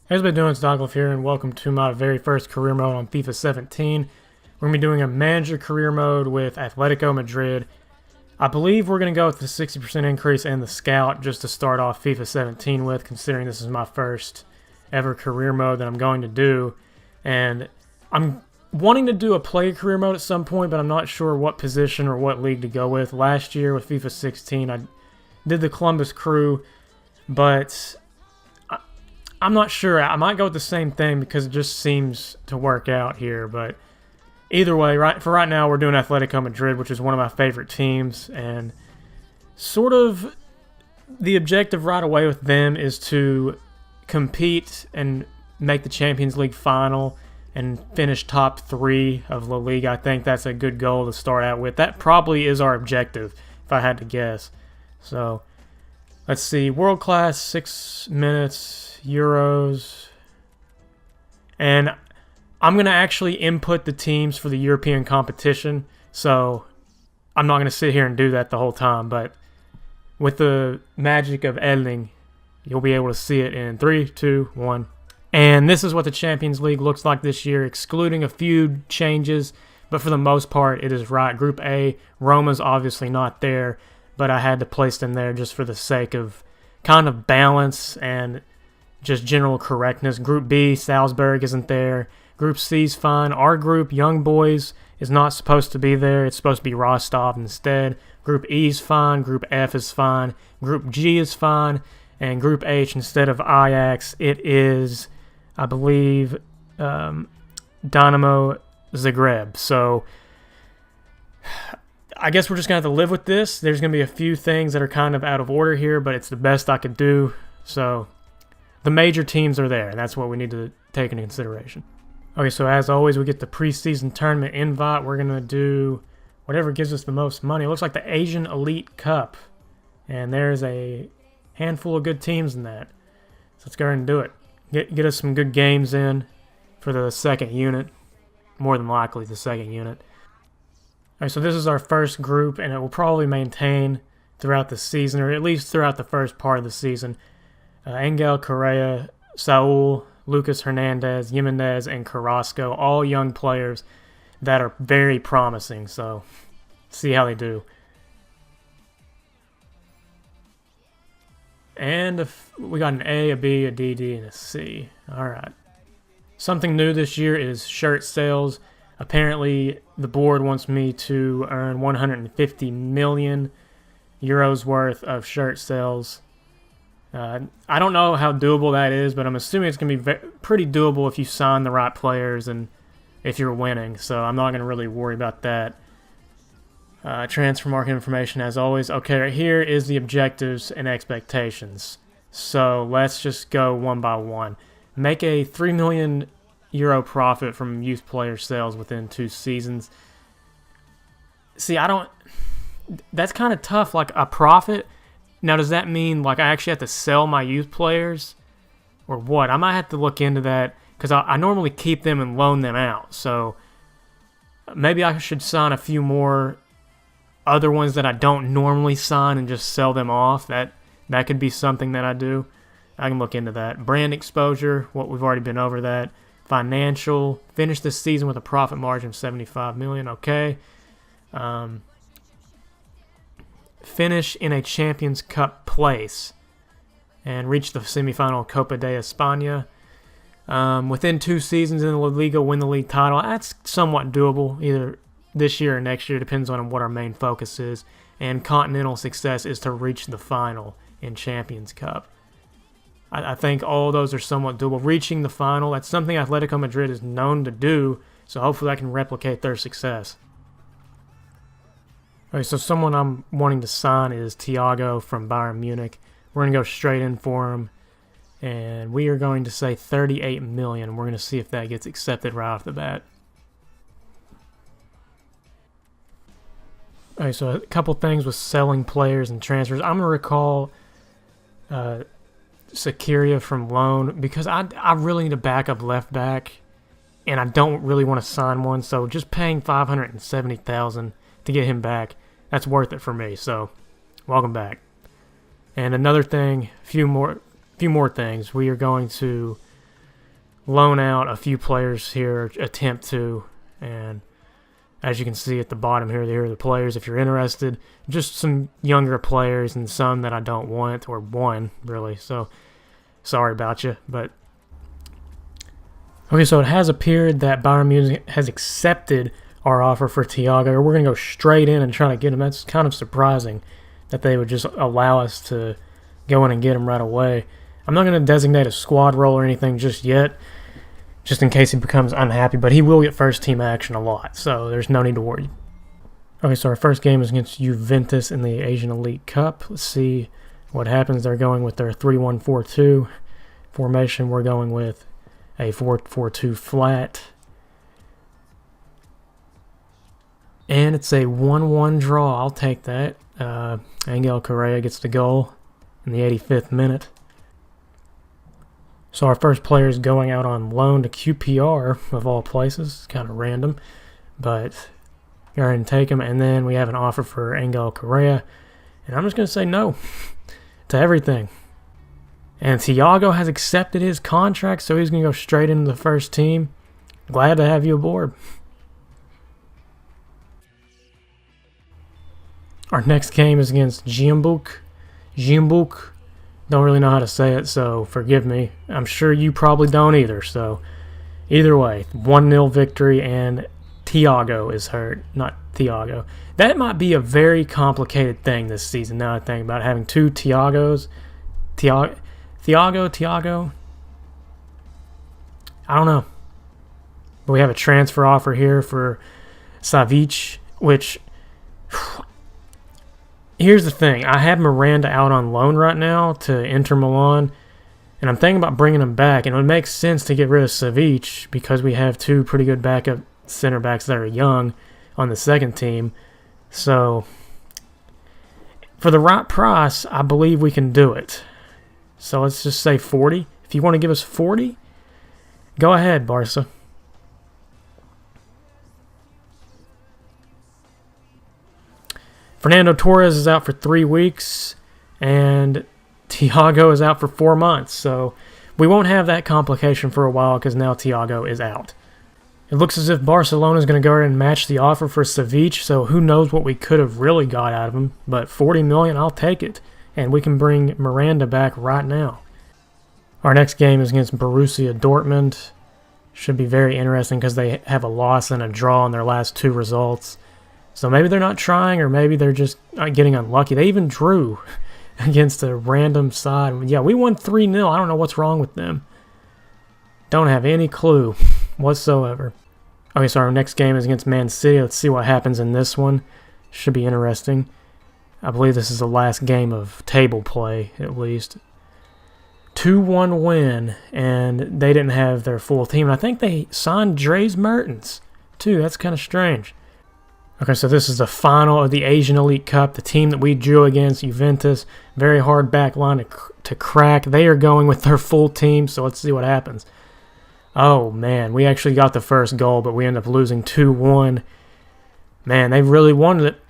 Hey, how's it been doing? It's Douglas here, and welcome to my very first career mode on FIFA 17. We're going to be doing a manager career mode with Atlético Madrid. I believe we're going to go with the 60% increase and the scout just to start off FIFA 17 with, considering this is my first ever career mode that I'm going to do. And I'm wanting to do a player career mode at some point, but I'm not sure what position or what league to go with. Last year with FIFA 16, I did the Columbus Crew, but I'm not sure. I might go with the same thing because it just seems to work out here. But either way, for right now, we're doing Atlético Madrid, which is one of my favorite teams. And sort of the objective right away with them is to compete and make the Champions League final and finish top 3 of La Liga. I think that's a good goal to start out with. That probably is our objective, if I had to guess. So let's see. World class, 6 minutes. Euros, and I'm going to actually input the teams for the European competition, so I'm not going to sit here and do that the whole time, but with the magic of editing, you'll be able to see it in 3, 2, 1. And this is what the Champions League looks like this year, excluding a few changes, but for the most part, it is right. Group A, Roma's obviously not there, but I had to place them there just for the sake of kind of balance and just general correctness. Group B, Salzburg isn't there. Group C's fine. Our group, Young Boys, is not supposed to be there. It's supposed to be Rostov instead. Group E's fine. Group F is fine. Group G is fine. And Group H, instead of Ajax, it is, I believe, Dynamo Zagreb. So I guess we're just going to have to live with this. There's going to be a few things that are kind of out of order here, but it's the best I could do. So the major teams are there, and that's what we need to take into consideration. Okay, so as always, we get the preseason tournament invite. We're going to do whatever gives us the most money. It looks like the Asian Elite Cup, and there's a handful of good teams in that. So let's go ahead and do it. Get us some good games in for the second unit, more than likely the second unit. All right, so this is our first group, and it will probably maintain throughout the season, or at least throughout the first part of the season. Angel Correa, Saul, Lucas Hernandez, Jimenez, and Carrasco, all young players that are very promising, so see how they do. And we got an A, a B, a D, D, and a C. Alright. Something new this year is shirt sales. Apparently, the board wants me to earn 150 million euros worth of shirt sales. I don't know how doable that is, but I'm assuming it's going to be pretty doable if you sign the right players and if you're winning, so I'm not going to really worry about that. Transfer market information as always. Okay, right here is the objectives and expectations. So let's just go one by one. Make a 3 million euro profit from youth player sales within 2 seasons. See, that's kind of tough, like a profit. Now, does that mean like I actually have to sell my youth players or what? I might have to look into that because I normally keep them and loan them out. So maybe I should sign a few more other ones that I don't normally sign and just sell them off. That could be something that I do. I can look into that. Brand exposure, what we've already been over that. Financial, finish this season with a profit margin of 75 million. Okay. Finish in a Champions Cup place and reach the semifinal Copa de España. Within 2 seasons in the La Liga, win the league title. That's somewhat doable, either this year or next year. Depends on what our main focus is. And continental success is to reach the final in Champions Cup. I think all those are somewhat doable. Reaching the final, that's something Atlético Madrid is known to do, so hopefully I can replicate their success. Okay, so someone I'm wanting to sign is Thiago from Bayern Munich. We're going to go straight in for him, and we are going to say 38 million. We're going to see if that gets accepted right off the bat. Okay, so a couple things with selling players and transfers. I'm going to recall Sakiria from loan because I really need a backup left back, and I don't really want to sign one, so just paying 570,000 to get him back, that's worth it for me. So welcome back. And another thing, few more things. We are going to loan out a few players here, attempt to, and as you can see at the bottom here are the players if you're interested. Just some younger players and some that I don't want, or one, really. So, sorry about you. But okay, so it has appeared that Bayern Munich has accepted our offer for Thiago. We're going to go straight in and try to get him. That's kind of surprising that they would just allow us to go in and get him right away. I'm not going to designate a squad role or anything just yet, just in case he becomes unhappy, but he will get first team action a lot, so there's no need to worry. Okay, so our first game is against Juventus in the Asian Elite Cup. Let's see what happens. They're going with their 3-1-4-2 formation. We're going with a 4-4-2 flat. And it's a 1-1 draw. I'll take that. Angel Correa gets the goal in the 85th minute. So our first player is going out on loan to QPR, of all places. Kind of random, but go ahead and take him. And then we have an offer for Angel Correa, and I'm just going to say no to everything. And Thiago has accepted his contract, so he's going to go straight into the first team. Glad to have you aboard. Our next game is against Gimbuk. Don't really know how to say it, so forgive me. I'm sure you probably don't either. So either way, 1-0 victory, and Thiago is hurt, not Thiago. That might be a very complicated thing this season, now I think about it, having two Thiagos. Thiago. I don't know. But we have a transfer offer here for Savic, which... Here's the thing. I have Miranda out on loan right now to Inter Milan, and I'm thinking about bringing him back, and it would make sense to get rid of Savic because we have two pretty good backup center backs that are young on the second team. So, for the right price, I believe we can do it. So let's just say 40. If you want to give us 40, go ahead, Barca. Fernando Torres is out for 3 weeks, and Thiago is out for 4 months. So we won't have that complication for a while because now Thiago is out. It looks as if Barcelona is going to go ahead and match the offer for Savic, so who knows what we could have really got out of him. But 40 million, I'll take it. And we can bring Miranda back right now. Our next game is against Borussia Dortmund. Should be very interesting because they have a loss and a draw in their last 2 results. So maybe they're not trying, or maybe they're just getting unlucky. They even drew against a random side. Yeah, we won 3-0. I don't know what's wrong with them. Don't have any clue whatsoever. Okay, so our next game is against Man City. Let's see what happens in this one. Should be interesting. I believe this is the last game of table play, at least. 2-1 win, and they didn't have their full team. And I think they signed Dries Mertens, too. That's kind of strange. Okay, so this is the final of the Asian Elite Cup. The team that we drew against, Juventus, very hard back line to crack. They are going with their full team, so let's see what happens. Oh, man, we actually got the first goal, but we ended up losing 2-1. Man, they really wanted it.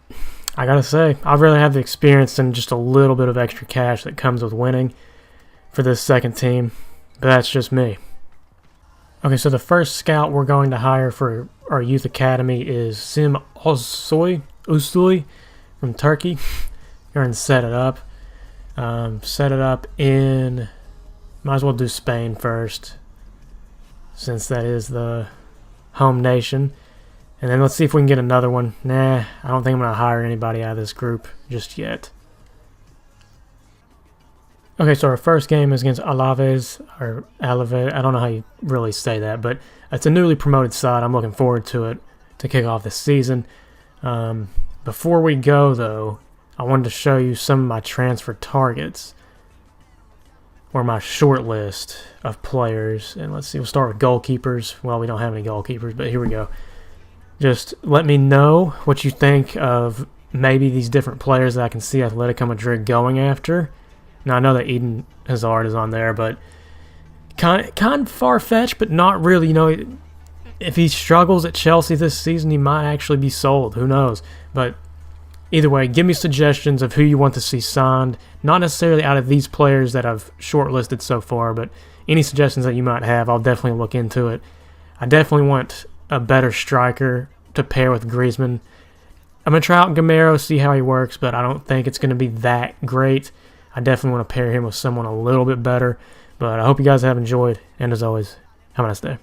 I gotta say, I'd rather have the experience than just a little bit of extra cash that comes with winning for this second team, but that's just me. Okay, so the first scout we're going to hire for our youth academy is Sim Usoy from Turkey. Go ahead and set it up. Set it up in... Might as well do Spain first, since that is the home nation. And then let's see if we can get another one. Nah, I don't think I'm going to hire anybody out of this group just yet. Okay, so our first game is against Alaves, or Alaves. I don't know how you really say that, but it's a newly promoted side. I'm looking forward to it to kick off the season. Before we go, though, I wanted to show you some of my transfer targets, or my short list of players. And let's see, we'll start with goalkeepers. Well, we don't have any goalkeepers, but here we go. Just let me know what you think of maybe these different players that I can see Atlético Madrid going after. Now, I know that Eden Hazard is on there, but kind of far-fetched, but not really. You know, if he struggles at Chelsea this season, he might actually be sold. Who knows? But either way, give me suggestions of who you want to see signed. Not necessarily out of these players that I've shortlisted so far, but any suggestions that you might have, I'll definitely look into it. I definitely want a better striker to pair with Griezmann. I'm going to try out Gamero, see how he works, but I don't think it's going to be that great. I definitely want to pair him with someone a little bit better. But I hope you guys have enjoyed, and as always, have a nice day.